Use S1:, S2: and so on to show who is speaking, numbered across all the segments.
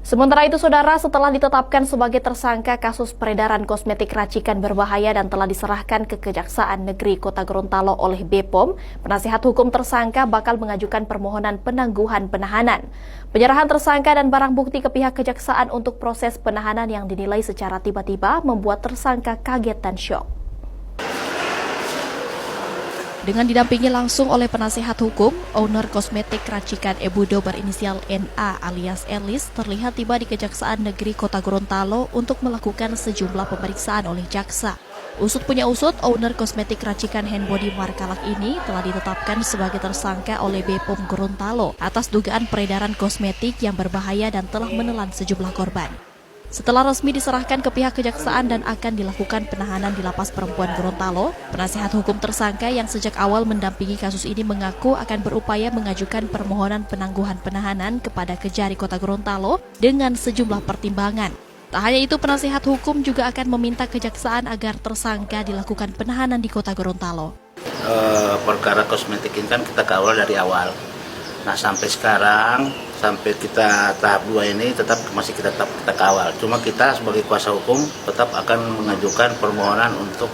S1: Sementara itu, Saudara, setelah ditetapkan sebagai tersangka kasus peredaran kosmetik racikan berbahaya dan telah diserahkan ke Kejaksaan Negeri Kota Gorontalo oleh BPOM, penasihat hukum tersangka bakal mengajukan permohonan penangguhan penahanan. Penyerahan tersangka dan barang bukti ke pihak Kejaksaan untuk proses penahanan yang dinilai secara tiba-tiba membuat tersangka kaget dan syok. Dengan didampingi langsung oleh penasihat hukum, owner kosmetik racikan Ebudo berinisial NA alias Elis terlihat tiba di Kejaksaan Negeri Kota Gorontalo untuk melakukan sejumlah pemeriksaan oleh jaksa. Usut punya usut, owner kosmetik racikan handbody Markalak ini telah ditetapkan sebagai tersangka oleh BPOM Gorontalo atas dugaan peredaran kosmetik yang berbahaya dan telah menelan sejumlah korban. Setelah resmi diserahkan ke pihak Kejaksaan dan akan dilakukan penahanan di Lapas Perempuan Gorontalo, penasihat hukum tersangka yang sejak awal mendampingi kasus ini mengaku akan berupaya mengajukan permohonan penangguhan penahanan kepada Kejari Kota Gorontalo dengan sejumlah pertimbangan. Tak hanya itu, penasihat hukum juga akan meminta Kejaksaan agar tersangka dilakukan penahanan di Kota Gorontalo.
S2: Perkara kosmetik ini kan kita kawal dari awal. Nah, sampai sekarang, sampai kita tahap 2 ini masih kita kawal. Cuma kita sebagai kuasa hukum tetap akan mengajukan permohonan untuk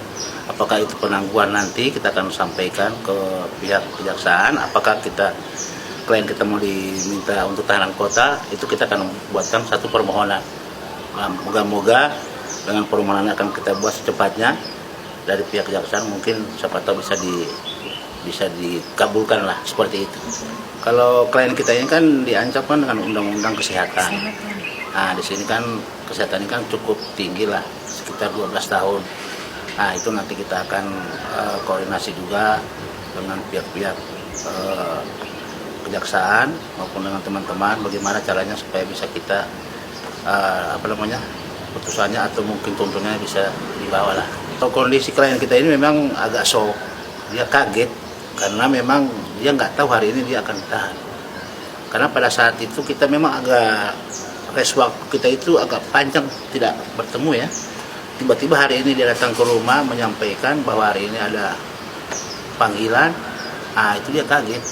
S2: apakah itu penangguhan, nanti kita akan sampaikan ke pihak Kejaksaan. Apakah klien kita mau diminta untuk tahanan kota, itu kita akan buatkan satu permohonan. Nah, moga-moga dengan permohonan akan kita buat secepatnya dari pihak Kejaksaan, mungkin siapa tahu bisa dikabulkan lah, seperti itu. Kalau klien kita ini kan diancam kan dengan undang-undang kesehatan. Nah, di sini kan kesehatan ini kan cukup tinggi lah, sekitar 12 tahun. Nah, itu nanti kita akan koordinasi juga dengan pihak-pihak Kejaksaan maupun dengan teman-teman bagaimana caranya supaya bisa kita putusannya atau mungkin tuntutannya bisa dibawa lah. Atau kondisi klien kita ini memang agak shock, dia kaget. Karena memang dia nggak tahu hari ini dia akan ditahan. Karena pada saat itu kita memang waktu kita itu agak panjang tidak bertemu ya. Tiba-tiba hari ini dia datang ke rumah menyampaikan bahwa hari ini ada panggilan. Itu dia kaget.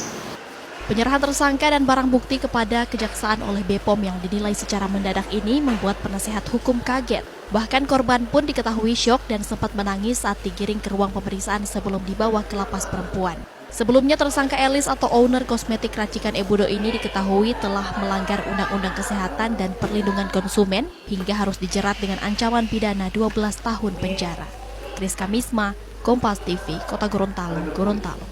S1: Penyerahan tersangka dan barang bukti kepada Kejaksaan oleh BPOM yang dinilai secara mendadak ini membuat penasihat hukum kaget. Bahkan korban pun diketahui syok dan sempat menangis saat digiring ke ruang pemeriksaan sebelum dibawa ke Lapas Perempuan. Sebelumnya, tersangka Elis atau owner kosmetik racikan Ebudo ini diketahui telah melanggar Undang-Undang Kesehatan dan Perlindungan Konsumen hingga harus dijerat dengan ancaman pidana 12 tahun penjara. Kris Kamisma, Kompas TV, Kota Gorontalo, Gorontalo.